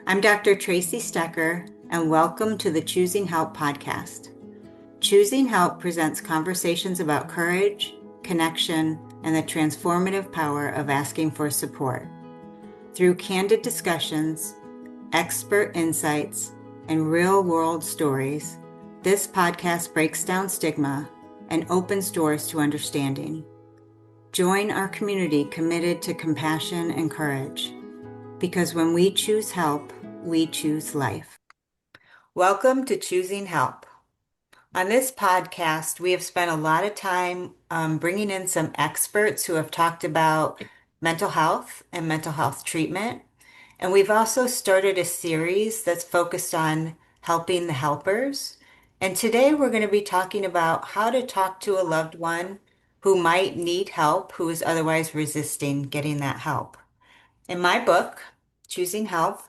I'm Dr. Tracy Stecker, and welcome to the Choosing Help podcast. Choosing Help presents conversations about courage, connection, and the transformative power of asking for support. Through candid discussions, expert insights, and real-world stories, this podcast breaks down stigma and opens doors to understanding. Join our community committed to compassion and courage, because when we choose help, we choose life. Welcome to Choosing Help. On this podcast, we have spent a lot of time bringing in some experts who have talked about mental health and mental health treatment. And we've also started a series that's focused on helping the helpers. And today we're going to be talking about how to talk to a loved one who might need help, who is otherwise resisting getting that help. In my book, Choosing Help,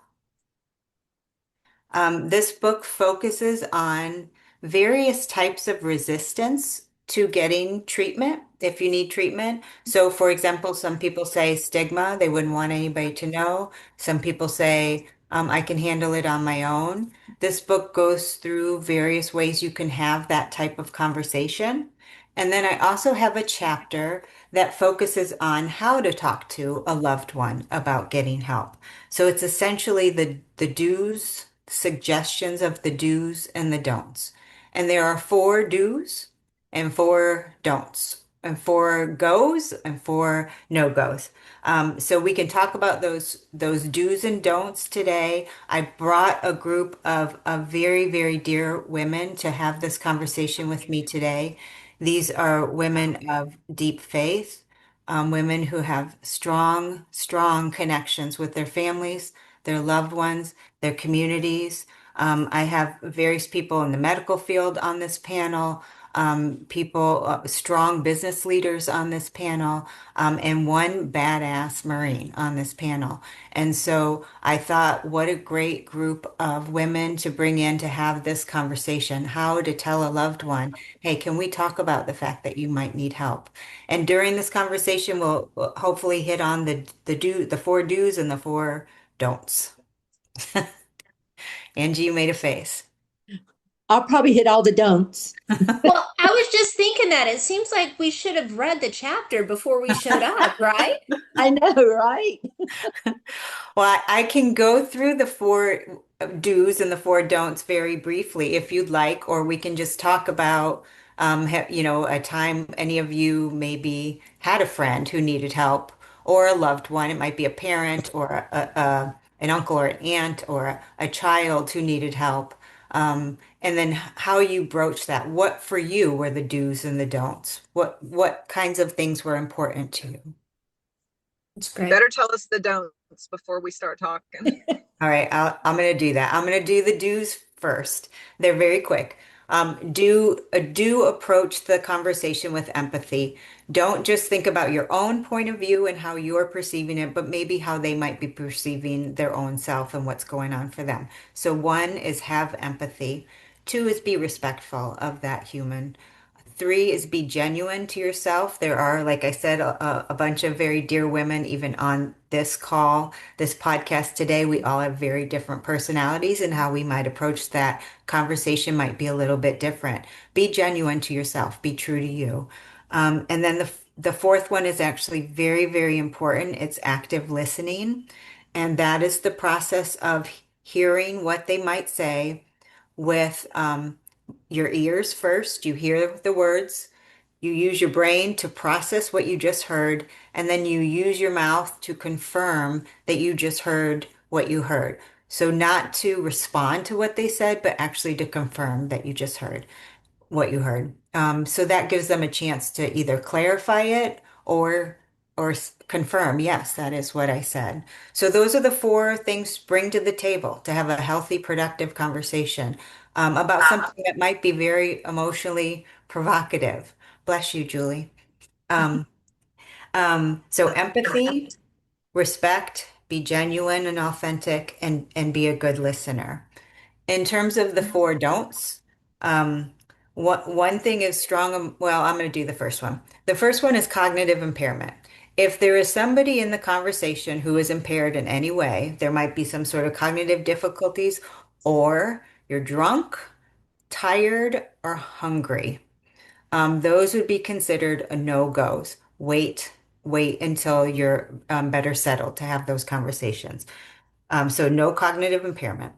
this book focuses on various types of resistance to getting treatment if you need treatment. So, for example, some people say stigma, they wouldn't want anybody to know. Some people say, I can handle it on my own. This book goes through various ways you can have that type of conversation. And then I also have a chapter that focuses on how to talk to a loved one about getting help. So it's essentially the do's, suggestions of the do's and the don'ts. And there are four do's and four don'ts, and four goes and four no goes. So we can talk about those do's and don'ts today. I brought a group of very, very dear women to have this conversation with me today. These are women of deep faith, women who have strong, strong connections with their families, their loved ones, their communities. I have various people in the medical field on this panel, strong business leaders on this panel, and one badass Marine on this panel. And so I thought, what a great group of women to bring in to have this conversation, how to tell a loved one, hey, can we talk about the fact that you might need help? And during this conversation, we'll hopefully hit on the four do's and the four don'ts. Angie, you made a face. I'll probably hit all the don'ts. Well, I was just thinking that it seems like we should have read the chapter before we showed up, right? I know, right? Well, I can go through the four do's and the four don'ts very briefly if you'd like, or we can just talk about, a time any of you maybe had a friend who needed help or a loved one. It might be a parent or an uncle or an aunt or a child who needed help. And then how you broach that. What for you were the do's and the don'ts? What kinds of things were important to you? That's You great. better tell us the don'ts before we start talking. All right, I'm going to do that. I'm going to do the do's first. They're very quick. Do approach the conversation with empathy. Don't just think about your own point of view and how you're perceiving it, but maybe how they might be perceiving their own self and what's going on for them. So one is have empathy. Two is be respectful of that human. Three is be genuine to yourself. There are, like I said, a bunch of very dear women, even on this call, this podcast today. We all have very different personalities, and how we might approach that conversation might be a little bit different. Be genuine to yourself, be true to you. And then the fourth one is actually very, very important. It's active listening. And that is the process of hearing what they might say with your ears first. You hear the words, you use your brain to process what you just heard, and then you use your mouth to confirm that you just heard what you heard. So, not to respond to what they said, but actually to confirm that you just heard what you heard. So that gives them a chance to either clarify it or confirm, yes, that is what I said. So those are the four things to bring to the table to have a healthy, productive conversation about something that might be very emotionally provocative. Bless you, Julie. Um, so empathy, respect, be genuine and authentic, and be a good listener. In terms of the four don'ts, um, one thing is strong. Well, I'm going to do the first one. The first one is cognitive impairment. If there is somebody in the conversation who is impaired in any way, there might be some sort of cognitive difficulties, or you're drunk, tired, or hungry. Those would be considered a no-goes. Wait until you're better settled to have those conversations. So no cognitive impairment.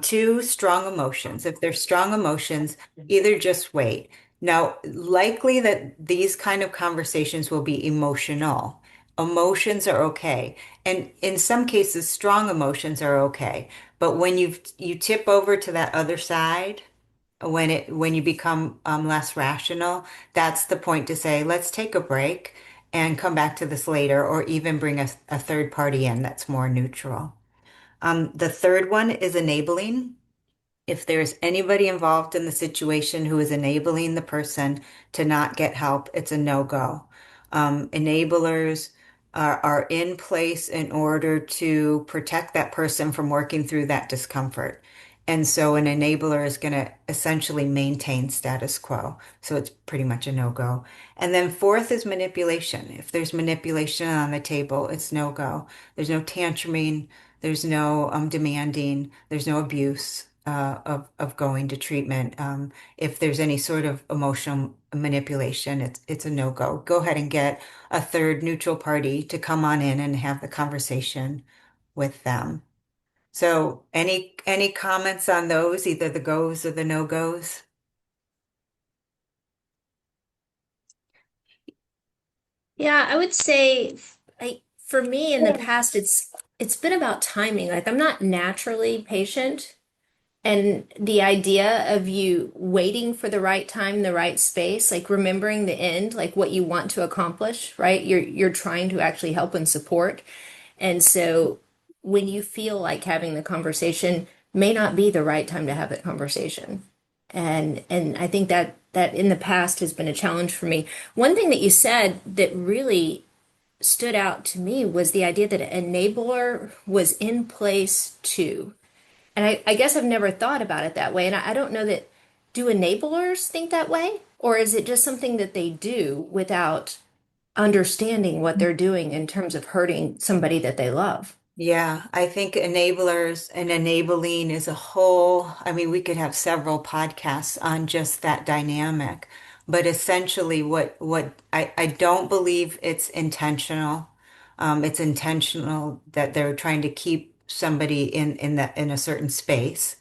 Two, strong emotions. If there's strong emotions, either just wait. Now, likely that these kind of conversations will be emotional. Emotions are okay. And in some cases, strong emotions are okay. But when you tip over to that other side, when you become less rational, that's the point to say, let's take a break and come back to this later, or even bring a third party in that's more neutral. The third one is enabling. If there's anybody involved in the situation who is enabling the person to not get help, it's a no-go. Enablers are in place in order to protect that person from working through that discomfort. And so an enabler is going to essentially maintain status quo. So it's pretty much a no-go. And then fourth is manipulation. If there's manipulation on the table, it's no-go. There's no tantruming. There's no demanding, there's no abuse of going to treatment. If there's any sort of emotional manipulation, it's a no-go. Go ahead and get a third neutral party to come on in and have the conversation with them. So any comments on those, either the goes or the no-goes? Yeah, I would say for me in the past it's been about timing. Like I'm not naturally patient, and the idea of you waiting for the right time, the right space, like remembering the end, like what you want to accomplish, right? You're trying to actually help and support. And so when you feel like having the conversation may not be the right time to have that conversation. And I think that in the past has been a challenge for me. One thing that you said that really stood out to me was the idea that an enabler was in place too. And I guess I've never thought about it that way. And I don't know that, do enablers think that way? Or is it just something that they do without understanding what they're doing in terms of hurting somebody that they love? Yeah, I think enablers and enabling is a whole, I mean, we could have several podcasts on just that dynamic. But essentially what I don't believe it's intentional. It's intentional that they're trying to keep somebody in a certain space.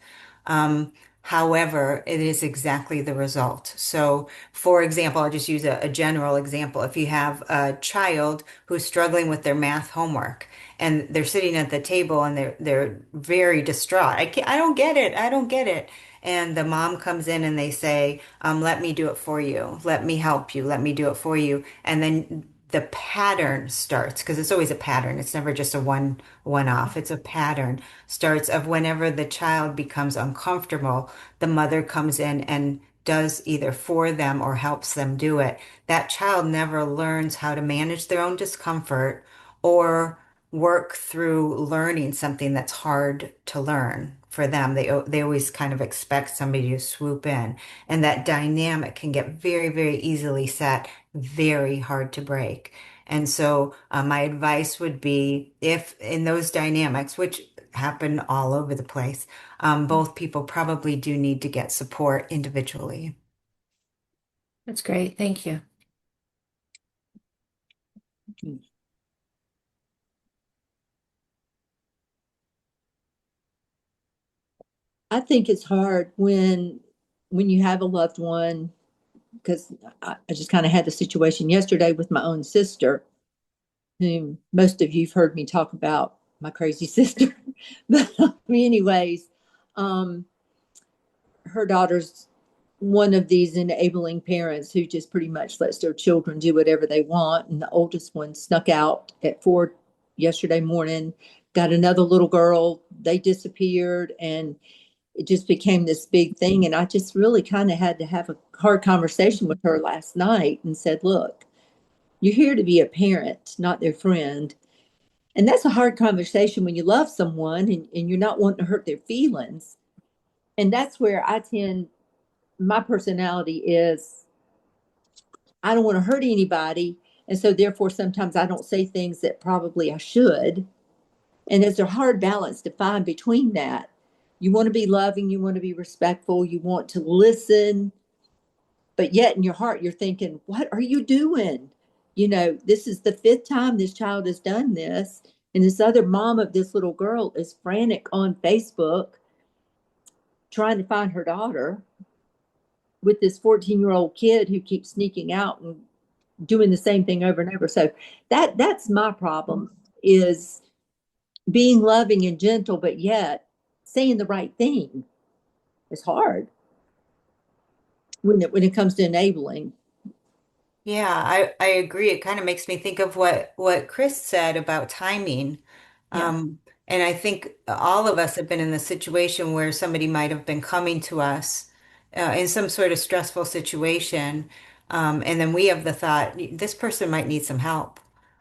Um, However, it is exactly the result. So, for example, I'll just use a general example. If you have a child who's struggling with their math homework, and they're sitting at the table and they're very distraught. I don't get it. I don't get it. And the mom comes in and they say, let me do it for you. Let me help you. Let me do it for you. And then the pattern starts, because it's always a pattern. It's never just a one off. It's a pattern starts of whenever the child becomes uncomfortable, the mother comes in and does either for them or helps them do it. That child never learns how to manage their own discomfort or work through learning something that's hard to learn for them. They always kind of expect somebody to swoop in, and that dynamic can get very, very easily set, very hard to break. And so, my advice would be, if in those dynamics, which happen all over the place, both people probably do need to get support individually. That's great. Thank you. I think it's hard when you have a loved one, because I just kind of had the situation yesterday with my own sister, whom most of you've heard me talk about, my crazy sister. But anyways, um, her daughter's one of these enabling parents who just pretty much lets their children do whatever they want. And the oldest one snuck out at 4 yesterday morning, got another little girl. They disappeared, and it just became this big thing. And I just really kind of had to have a hard conversation with her last night and said, look, you're here to be a parent, not their friend. And that's a hard conversation when you love someone and you're not wanting to hurt their feelings. And that's where I tend, my personality is, I don't want to hurt anybody, And so therefore sometimes I don't say things that probably I should. And there's a hard balance to find between that. You want to be loving, you want to be respectful, you want to listen, but yet in your heart you're thinking, what are you doing? This is the fifth time this child has done this, and this other mom of this little girl is frantic on Facebook trying to find her daughter with this 14-year-old kid who keeps sneaking out and doing the same thing over and over. So that's my problem, is being loving and gentle, but yet saying the right thing is hard when it comes to enabling. Yeah, I agree. It kind of makes me think of what Chris said about timing. Yeah. Um, and I think all of us have been in the situation where somebody might have been coming to us in some sort of stressful situation. And then we have the thought, this person might need some help.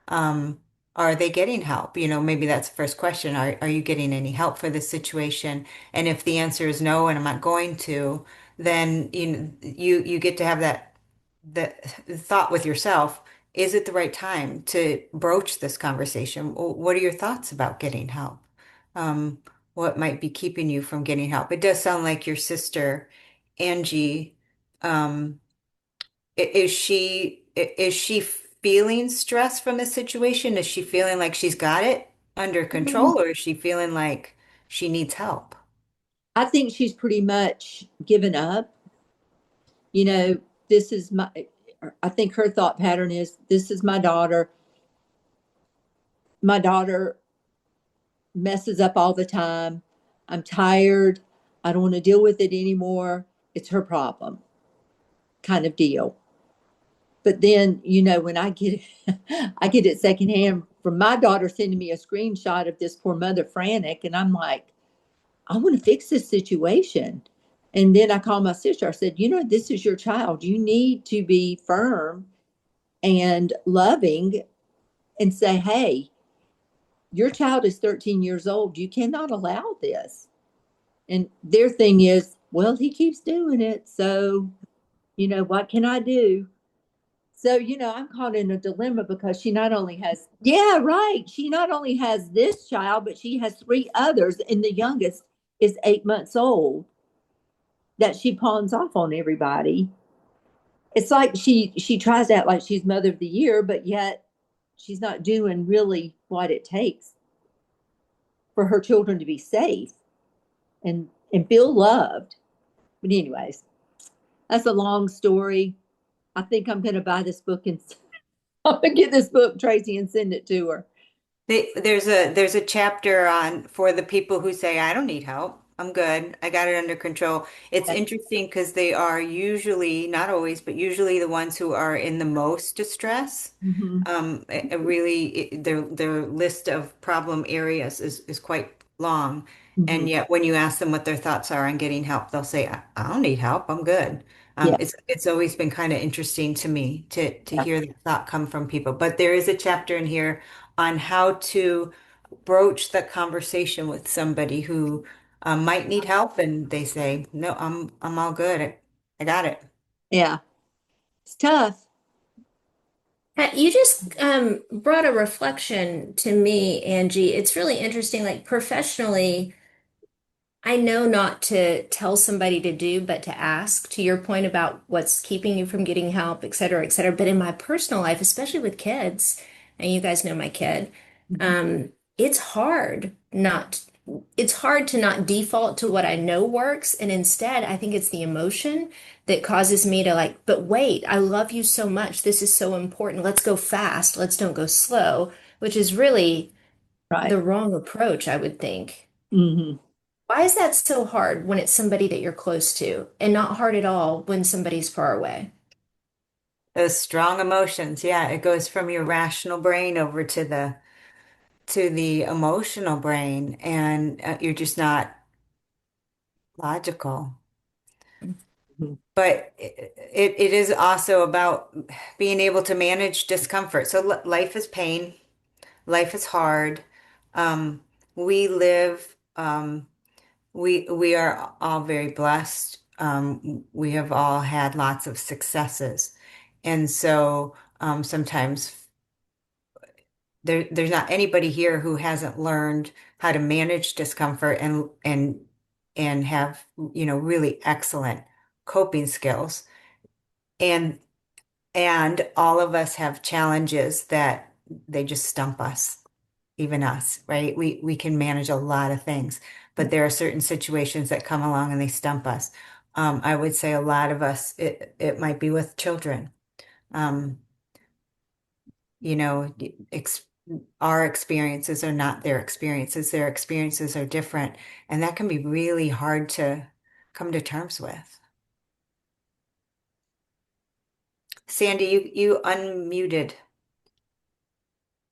Um, are they getting help? Maybe that's the first question. Are you getting any help for this situation? And if the answer is no, and I'm not going to, then you get to have the thought with yourself, is it the right time to broach this conversation? What are your thoughts about getting help? Um, what might be keeping you from getting help? It does sound like your sister, Angie, um, is she feeling stress from the situation? Is she feeling like she's got it under control, or is she feeling like she needs help? I think she's pretty much given up. You know, this is my, I think her thought pattern is, this is my daughter. My daughter messes up all the time. I'm tired. I don't want to deal with it anymore. It's her problem, kind of deal. But then, when I get I get it secondhand from my daughter sending me a screenshot of this poor mother frantic, and I'm like, I want to fix this situation. And then I called my sister. I said, this is your child. You need to be firm and loving and say, hey, your child is 13 years old. You cannot allow this. And their thing is, well, he keeps doing it. So, what can I do? So, I'm caught in a dilemma because she not only has, yeah, right. She not only has this child, but she has three others. And the youngest is 8 months old that she pawns off on everybody. It's like she tries to act like she's mother of the year, but yet she's not doing really what it takes for her children to be safe and feel loved. But anyways, that's a long story. I think I'm going to buy this book and I'm going to get this book, Tracy, and send it to her. There's a chapter on for the people who say, I don't need help. I'm good. I got it under control. It's interesting because they are usually, not always, but usually the ones who are in the most distress. Mm-hmm. Their list of problem areas is quite long. Mm-hmm. And yet when you ask them what their thoughts are on getting help, they'll say, I don't need help. I'm good. Yeah. It's always been kind of interesting to me to Yeah. hear that thought come from people. But there is a chapter in here on how to broach the conversation with somebody who might need help, and they say, "No, I'm all good. I got it." Yeah. It's tough. You just brought a reflection to me, Angie. It's really interesting. Like professionally, I know not to tell somebody to do, but to ask, to your point about what's keeping you from getting help, et cetera, et cetera. But in my personal life, especially with kids, and you guys know my kid, Mm-hmm. um, it's hard not, it's hard to not default to what I know works. And instead, I think it's the emotion that causes me to like, but wait, I love you so much. This is so important. Let's go fast. Let's don't go slow, which is really Right. the wrong approach, I would think. Mm-hmm. Why is that so hard when it's somebody that you're close to and not hard at all when somebody's far away? Those strong emotions, yeah, it goes from your rational brain over to the emotional brain, and you're just not logical. Mm-hmm. But it is also about being able to manage discomfort. So life is pain, life is hard. Um, we live. We are all very blessed. We have all had lots of successes. And so Sometimes there's not anybody here who hasn't learned how to manage discomfort and have, really excellent coping skills. And and all of us have challenges that they just stump us, even us, right? We can manage a lot of things, but there are certain situations that come along and they stump us. I would say a lot of us, it might be with children. Um, you know, our experiences are not their experiences. Their experiences are different, and that can be really hard to come to terms with. Sandy, you unmuted.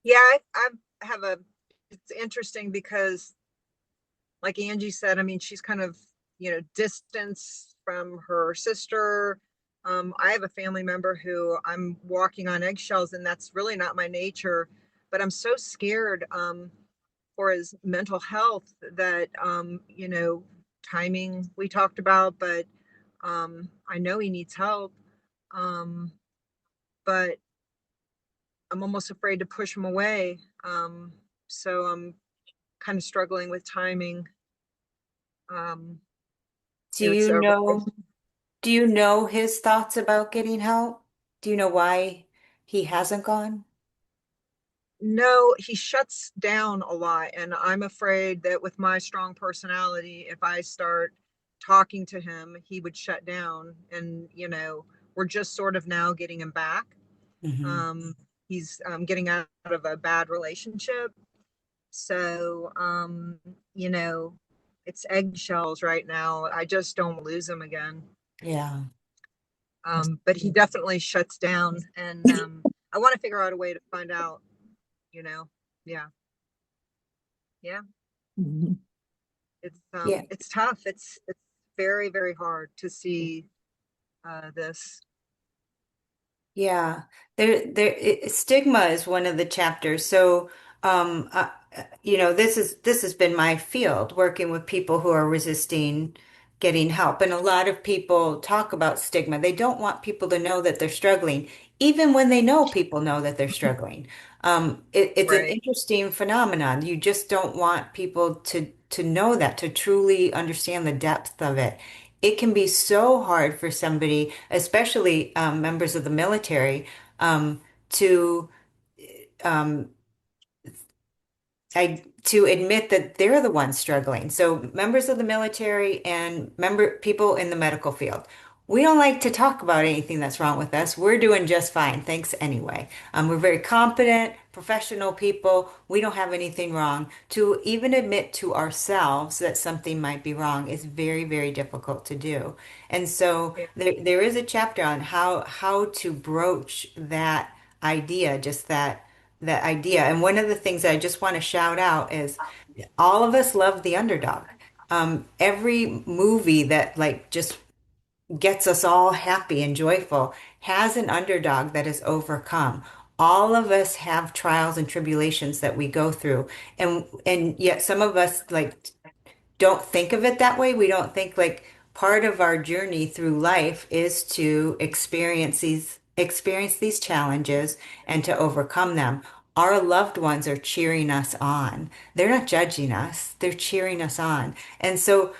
Yeah, I have it's interesting because like Angie said, I mean, she's kind of, distance from her sister. I have a family member who I'm walking on eggshells, and that's really not my nature. But I'm so scared for his mental health that, timing we talked about, but I know he needs help. Um, but I'm almost afraid to push him away. So I'm kind of struggling with timing. Um, Do you know, it's you a know? Do you know his thoughts about getting help? Do you know why he hasn't gone? No, he shuts down a lot. And I'm afraid that with my strong personality, if I start talking to him, he would shut down. And, we're just sort of now getting him back. Hmm. Um, he's getting out of a bad relationship. So, you know, it's eggshells right now. I just don't lose him again. Yeah. But he definitely shuts down. And I want to figure out a way to find out, you know, yeah, yeah. Mhm. Yeah. It's tough. It's very, very hard to see this. Yeah, stigma is one of the chapters. So, this has been my field, working with people who are resisting getting help. And a lot of people talk about stigma. They don't want people to know that they're struggling, even when they know people know that they're struggling. It's an Right. interesting phenomenon. You just don't want people to know that, to truly understand the depth of it. It can be so hard for somebody, especially members of the military, to um, to admit that they're the ones struggling. So members of the military and member people in the medical field, we don't like to talk about anything that's wrong with us. We're doing just fine. Thanks anyway. We're very competent, professional people. We don't have anything wrong. To even admit to ourselves that something might be wrong is very, very difficult to do. And so Yeah. there is a chapter on how to broach that idea, just that idea. And one of the things I just want to shout out is all of us love the underdog. Every movie that like just gets us all happy and joyful has an underdog that is overcome. All of us have trials and tribulations that we go through. And yet some of us like don't think of it that way. We don't think like part of our journey through life is to experience these challenges and to overcome them. Our loved ones are cheering us on. They're not judging us. They're cheering us on. And so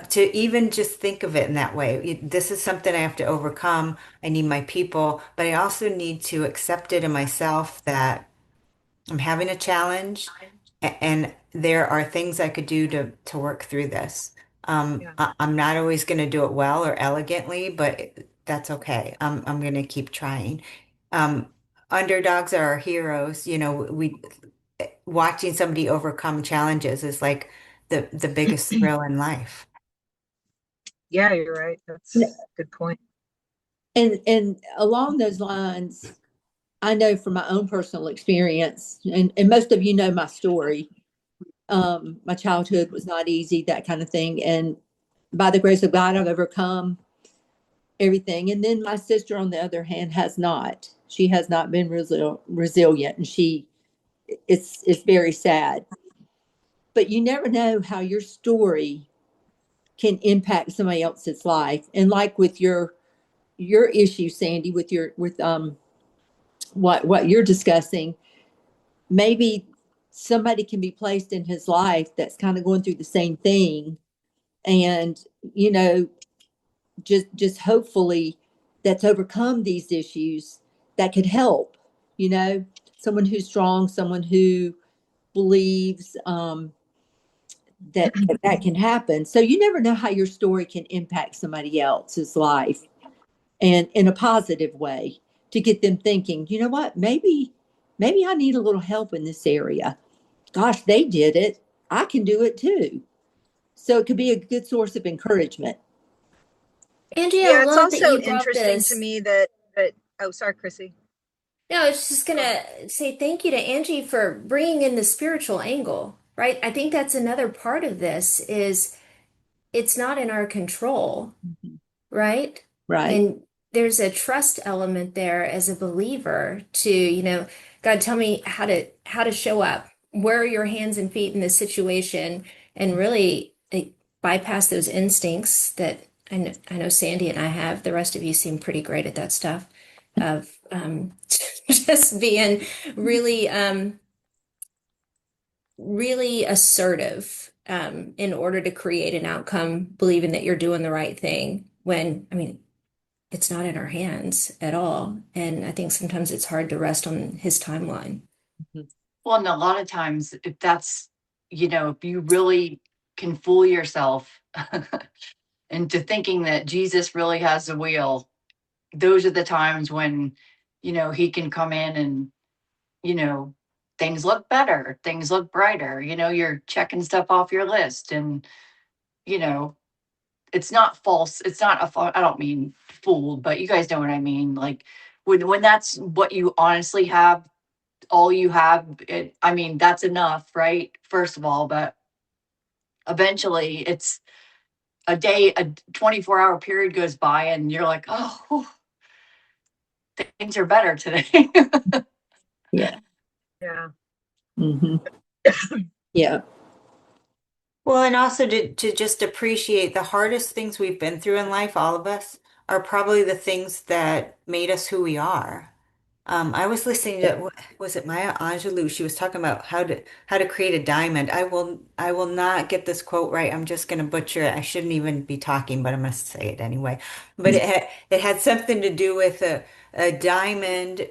to even just think of it in that way, this is something I have to overcome. I need my people, but I also need to accept it in myself that I'm having a challenge and there are things I could do to work through this. Yeah. I'm not always going to do it well or elegantly, but that's okay. I'm going to keep trying. Um, Underdogs are our heroes. We watching somebody overcome challenges is like the biggest thrill in life. Yeah, you're right. That's a good point. And along those lines, I know from my own personal experience, and most of you know my story. My childhood was not easy, that kind of thing. And by the grace of God, I've overcome everything. And then my sister, on the other hand, has not. She has not been resilient, and it's very sad. But you never know how your story can impact somebody else's life. And like with your issue, Sandy, with what you're discussing, maybe somebody can be placed in his life that's kind of going through the same thing, and you know, just hopefully that's overcome these issues that could help. You know, someone who's strong, someone who believes that can happen. So you never know how your story can impact somebody else's life, and in a positive way, to get them thinking, you know what, maybe I need a little help in this area. Gosh, they did it. I can do it too. So it could be a good source of encouragement. Angie, I Yeah, it's love that also you brought interesting to this. me that oh, sorry, Chrissy. No, I was just gonna say thank you to Angie for bringing in the spiritual angle, right? I think that's another part of this is it's not in our control, right? Right. And there's a trust element there as a believer to, you know, God, tell me how to show up. Where are your hands and feet in this situation? And really bypass those instincts that I know Sandy and I have. The rest of you seem pretty great at that stuff of just being really really assertive in order to create an outcome, believing that you're doing the right thing when, I mean, it's not in our hands at all. And I think sometimes it's hard to rest on his timeline. Well, and a lot of times, if that's, if you really can fool yourself into thinking that Jesus really has the wheel, those are the times when, he can come in and, you know, things look better, things look brighter, you're checking stuff off your list. And, you know, it's not false. It's not I don't mean fooled, but you guys know what I mean. Like when that's what you honestly have, all you have, I mean, that's enough, right? First of all, but eventually it's a day, a 24-hour period goes by and you're like, oh, things are better today. Yeah. Yeah. Hmm. Yeah. Well, and also to just appreciate the hardest things we've been through in life, all of us, are probably the things that made us who we are. I was listening to, was it Maya Angelou? She was talking about how to create a diamond. I will not get this quote right. I'm just going to butcher it. I shouldn't even be talking, but I must say it anyway. But it had something to do with a diamond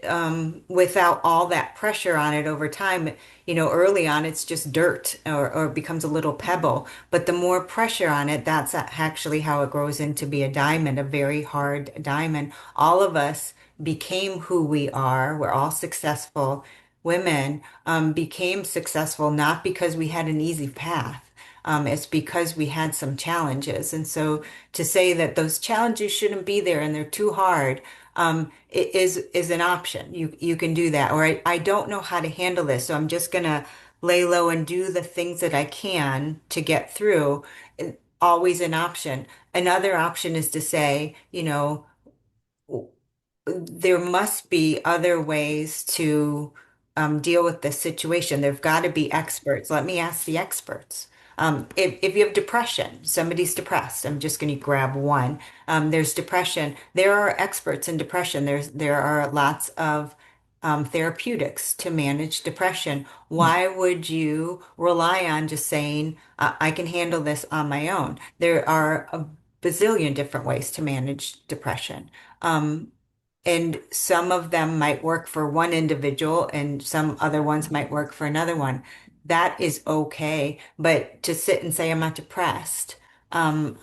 without all that pressure on it over time. Early on it's just dirt or becomes a little pebble. But the more pressure on it, that's actually how it grows into be a diamond, a very hard diamond. All of us became who we are. We're all successful women, became successful not because we had an easy path. It's because we had some challenges. And so to say that those challenges shouldn't be there and they're too hard, is an option. You can do that. Or I don't know how to handle this, so I'm just gonna lay low and do the things that I can to get through. Always an option. Another option is to say, there must be other ways to deal with this situation. There've got to be experts. Let me ask the experts. If you have depression, somebody's depressed. I'm just going to grab one. There's depression. There are experts in depression. There are lots of therapeutics to manage depression. Why would you rely on just saying, I can handle this on my own? There are a bazillion different ways to manage depression. And some of them might work for one individual and some other ones might work for another one. That is okay. But to sit and say, I'm not depressed, um,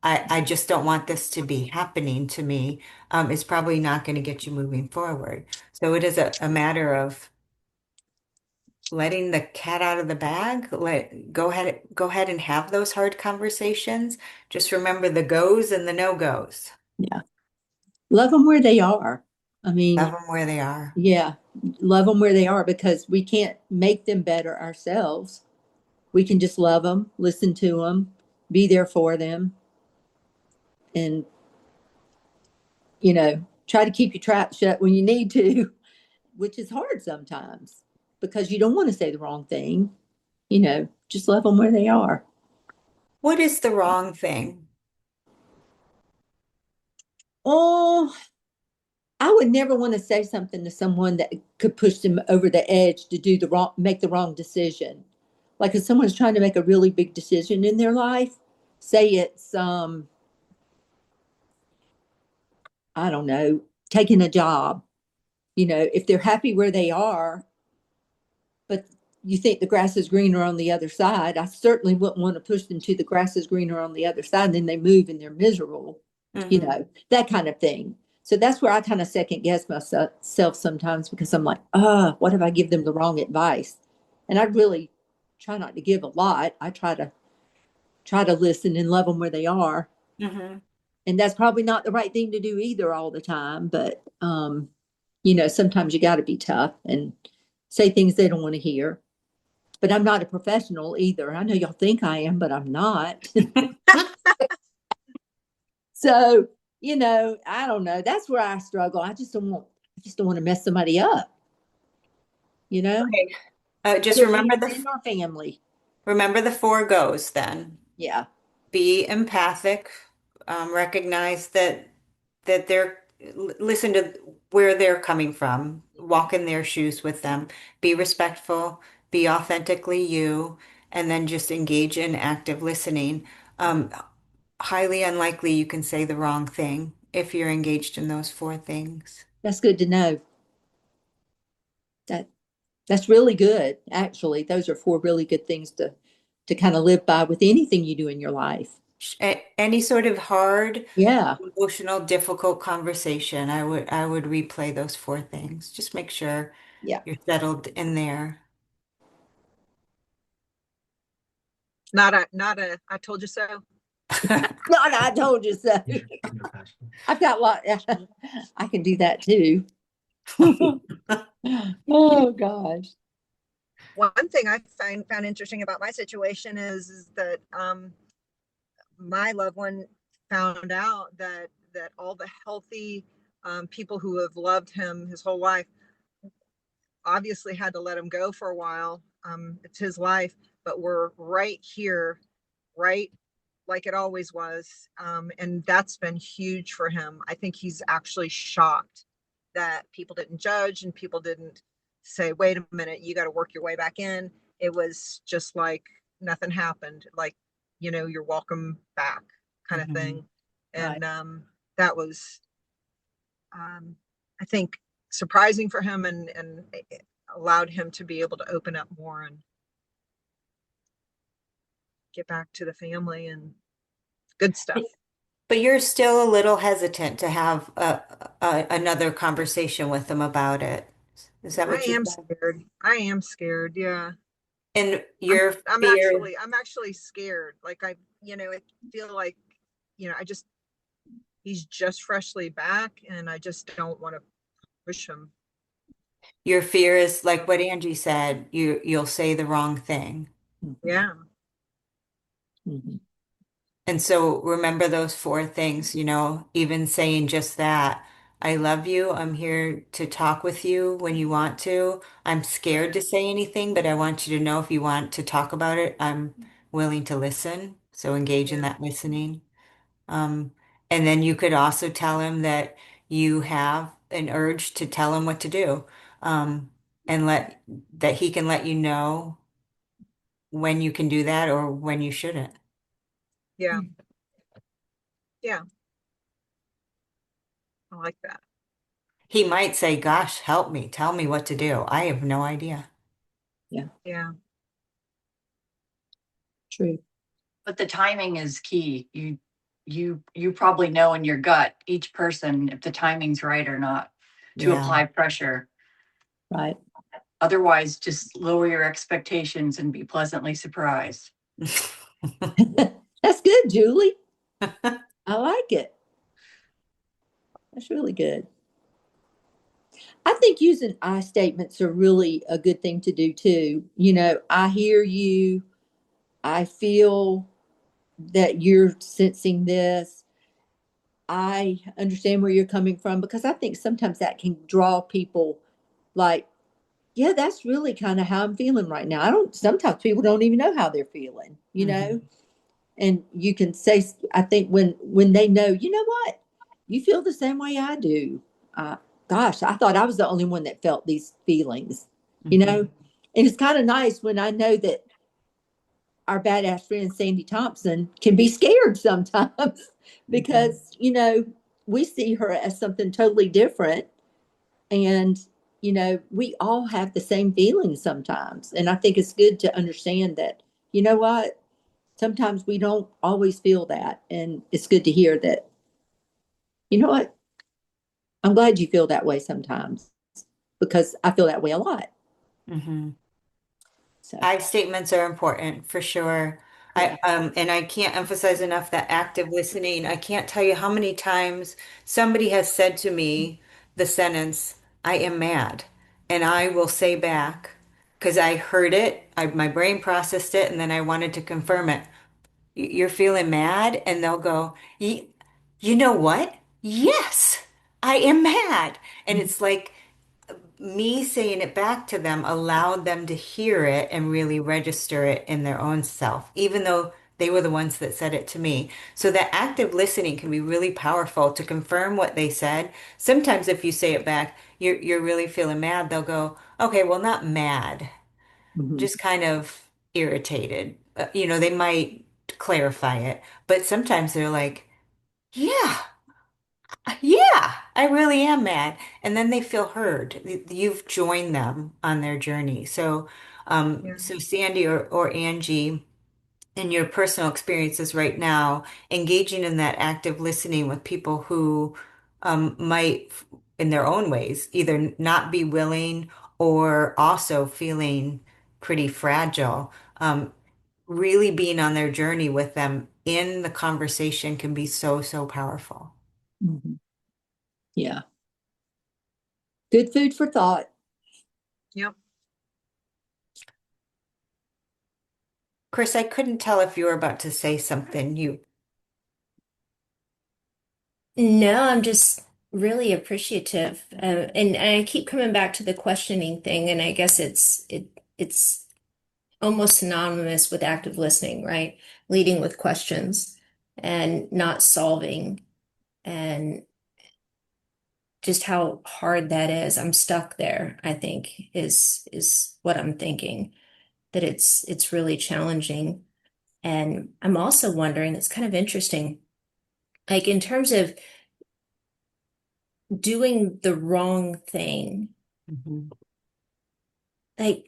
I just don't want this to be happening to me, is probably not going to get you moving forward. So it is a matter of letting the cat out of the bag. Go ahead and have those hard conversations. Just remember the goes and the no-goes. Yeah. Love them where they are. I Have mean, them where they are. yeah, love them where they are, because we can't make them better ourselves. We can just love them, listen to them, be there for them, and, try to keep your trap shut when you need to, which is hard sometimes because you don't want to say the wrong thing. Just love them where they are. What is the wrong thing? Oh, I would never want to say something to someone that could push them over the edge to make the wrong decision. Like if someone's trying to make a really big decision in their life, say it's, I don't know, taking a job, if they're happy where they are, but you think the grass is greener on the other side, I certainly wouldn't want to push them to the grass is greener on the other side. And then they move and they're miserable, that kind of thing. So that's where I kind of second guess myself sometimes because I'm like, what if I give them the wrong advice? And I really try not to give a lot. I try to listen and love them where they are. Mm-hmm. And that's probably not the right thing to do either all the time. But, sometimes you got to be tough and say things they don't want to hear. But I'm not a professional either. I know y'all think I am, but I'm not. So, I don't know. That's where I struggle. I just don't want to mess somebody up. Just Whether remember in our family. remember the four goes then. Yeah. Be empathic, recognize that listen to where they're coming from, walk in their shoes with them, be respectful, be authentically you, and then just engage in active listening. Highly unlikely you can say the wrong thing if you're engaged in those four things. That's good to know. That's really good. Actually, those are four really good things to kind of live by with anything you do in your life. Any sort of hard, Yeah. emotional, difficult conversation, I would replay those four things. Just make sure Yeah. you're settled in there. Not a I told you so. Not I told you so. I've got what I can do that too. Oh gosh. One thing I found interesting about my situation is that my loved one found out that all the healthy people who have loved him his whole life obviously had to let him go for a while. It's his life, but we're right here, right like it always was. And that's been huge for him. I think he's actually shocked that people didn't judge and people didn't say, wait a minute, you got to work your way back in. It was just like nothing happened. Like, you're welcome back kind of thing. Right. And that was, I think, surprising for him and it allowed him to be able to open up more and get back to the family and good stuff. But you're still a little hesitant to have another conversation with them about it. Is that I what you am said? scared. I am scared. Yeah. And I'm your I'm fear, actually I'm actually scared. Like I feel like, I just he's just freshly back and I just don't want to push him. your fear is like what Angie said, you'll say the wrong thing. Yeah. Mhm. And so remember those four things, even saying just that. I love you. I'm here to talk with you when you want to. I'm scared to say anything, but I want you to know if you want to talk about it, I'm willing to listen. So engage in Yeah. that listening. Um, and then you could also tell him that you have an urge to tell him what to do. And that he can let you know when you can do that or when you shouldn't. Yeah. Yeah. I like that. He might say, gosh, help me, tell me what to do. I have no idea. Yeah. Yeah. True. But the timing is key. You probably know in your gut each person if the timing's right or not to Yeah. apply pressure. Right. Otherwise, just lower your expectations and be pleasantly surprised. That's good, Julie. I like it. That's really good. I think using I statements are really a good thing to do too. I hear you. I feel that you're sensing this. I understand where you're coming from because I think sometimes that can draw people like, yeah, that's really kind of how I'm feeling right now. Sometimes people don't even know how they're feeling. And you can say, I think when they know, you know what, you feel the same way I do. gosh, I thought I was the only one that felt these feelings, you Mhm. know? And it's kind of nice when I know that our badass friend Sandy Thompson can be scared sometimes Mhm. because, we see her as something totally different. And, we all have the same feelings sometimes. And I think it's good to understand that, you know what? Sometimes we don't always feel that. And it's good to hear that, you know what? I'm glad you feel that way sometimes because I feel that way a lot. Mhm. So, I statements are important for sure. yeah. And I can't emphasize enough that active listening. I can't tell you how many times somebody has said to me the sentence, I am mad. And I will say back, because I heard it, my brain processed it, and then I wanted to confirm it. You're feeling mad? And they'll go, You know what? Yes, I am mad. And it's like, me saying it back to them allowed them to hear it and really register it in their own self, even though they were the ones that said it to me. So that active listening can be really powerful to confirm what they said. Sometimes if you say it back, you're really feeling mad, they'll go, okay, well, not mad, Mhm. just kind of irritated. They might clarify it, but sometimes they're like, yeah. Yeah, I really am mad. And then they feel heard. You've joined them on their journey. So, Yeah. so Sandy or Angie, in your personal experiences right now, engaging in that active listening with people who might, in their own ways, either not be willing or also feeling pretty fragile, really being on their journey with them in the conversation can be so, so powerful. Mhm. Yeah. Good food for thought. Yep. Chris, I couldn't tell if you were about to say something. No, I'm just really appreciative. And I keep coming back to the questioning thing, and I guess it's almost synonymous with active listening, right? Leading with questions and not solving, and just how hard that is. I'm stuck there, I think, is what I'm thinking, that it's really challenging. And I'm also wondering, it's kind of interesting, like in terms of doing the wrong thing, Mhm. like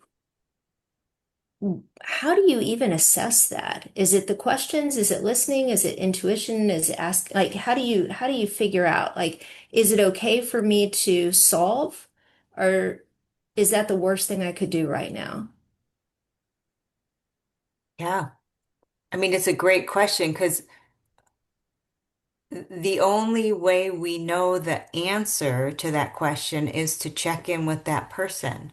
how do you even assess that? Is it the questions? Is it listening? Is it intuition? Is it ask, like how do you figure out, like, is it okay for me to solve, or is that the worst thing I could do right now? Yeah. I mean, it's a great question because the only way we know the answer to that question is to check in with that person.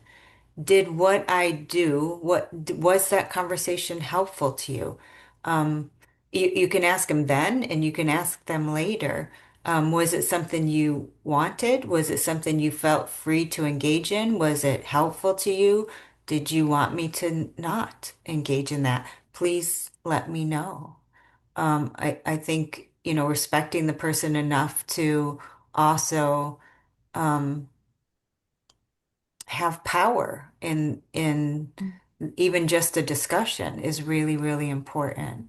Did what I do, was that conversation helpful to you? Um, you can ask them then and you can ask them later. Was it something you wanted? Was it something you felt free to engage in? Was it helpful to you? Did you want me to not engage in that? Please let me know. I think, respecting the person enough to also um, have power in even just a discussion is really, really important.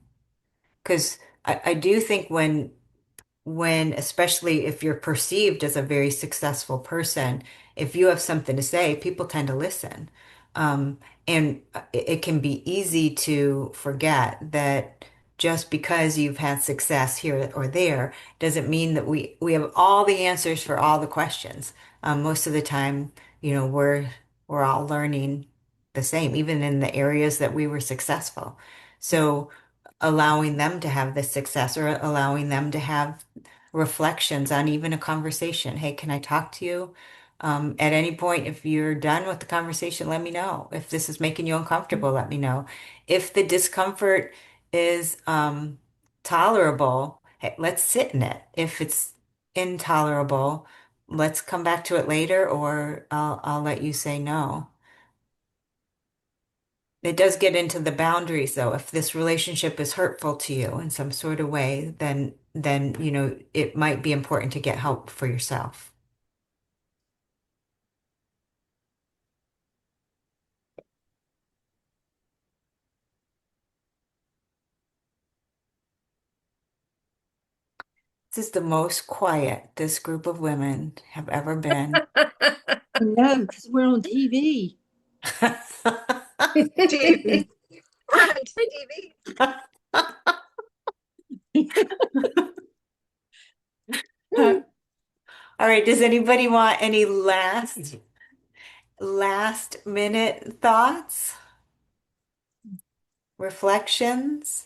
Because I do think when, especially if you're perceived as a very successful person, if you have something to say, people tend to listen. And it can be easy to forget that just because you've had success here or there doesn't mean that we have all the answers for all the questions. Most of the time, we're all learning the same, even in the areas that we were successful. So allowing them to have this success or allowing them to have reflections on even a conversation. Hey, can I talk to you? At any point, if you're done with the conversation, let me know. If this is making you uncomfortable, let me know. If the discomfort is tolerable, hey, let's sit in it. If it's intolerable, let's come back to it later, or I'll let you say no. It does get into the boundaries though. If this relationship is hurtful to you in some sort of way, then it might be important to get help for yourself. This is the most quiet this group of women have ever been. No, because we're on TV. TV. We're on TV. All right, does anybody want any last minute thoughts, reflections?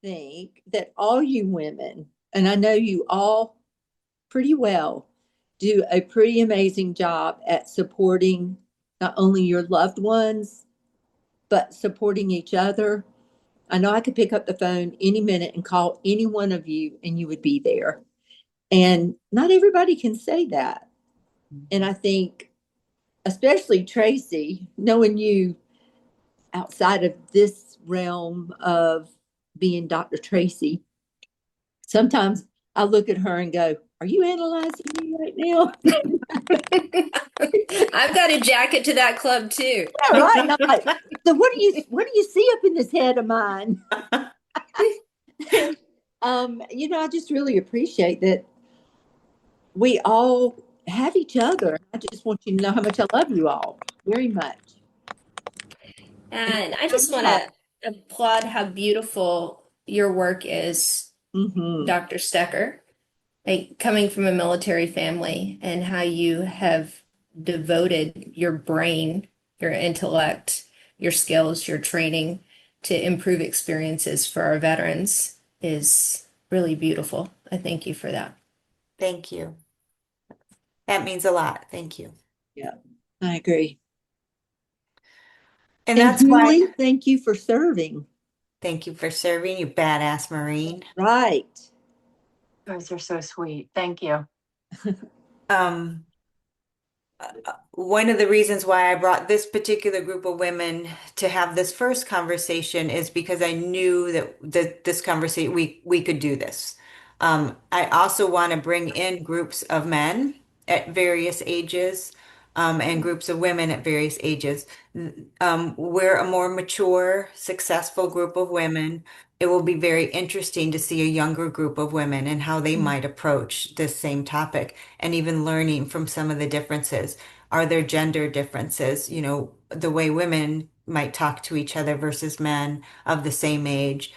Think that all you women, and I know you all pretty well, do a pretty amazing job at supporting not only your loved ones, but supporting each other. I know I could pick up the phone any minute and call any one of you, and you would be there. And not everybody can say that. And I think, especially Tracy, knowing you outside of this realm of being Dr. Tracy, sometimes I look at her and go, "Are you analyzing me right now?" I've got a jacket to that club too. Yeah, right. And I'm like, so what do you see up in this head of mine? I just really appreciate that we all have each other. I just want you to know how much I love you all very much. And I just want to applaud how beautiful your work is, Mm-hmm. Dr. Stecker. Like coming from a military family and how you have devoted your brain, your intellect, your skills, your training to improve experiences for our veterans is really beautiful. I thank you for that. Thank you. That means a lot. Thank you. Yeah, I agree. And And that's why, Julie, thank you for serving. thank you for serving, you badass Marine. Right. You guys are so sweet. Thank you. Um, One of the reasons why I brought this particular group of women to have this first conversation is because I knew that this conversation we could do this. I also want to bring in groups of men at various ages, and groups of women at various ages. We're a more mature, successful group of women. It will be very interesting to see a younger group of women and how they might approach this same topic, and even learning from some of the differences. Are there gender differences? You know, the way women might talk to each other versus men of the same age,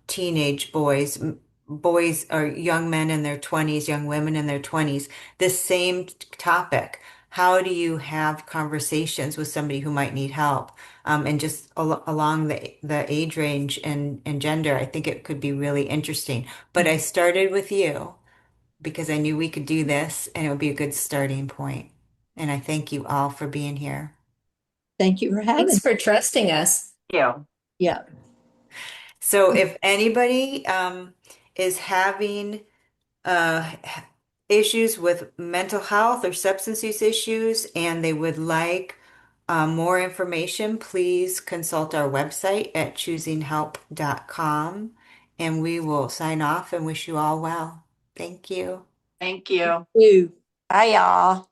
teenage boys, boys or young men in their 20s, young women in their 20s, the same topic. How do you have conversations with somebody who might need help? And just along the age range and gender, I think it could be really interesting. But I started with you because I knew we could do this and it would be a good starting point. And I thank you all for being here. Thank you for having Thanks me. for trusting us. Thank you. Yeah. So if anybody is having uh, issues with mental health or substance use issues and they would like more information, please consult our website at choosinghelp.com and we will sign off and wish you all well. Thank you. Thank you. You. Bye, y'all.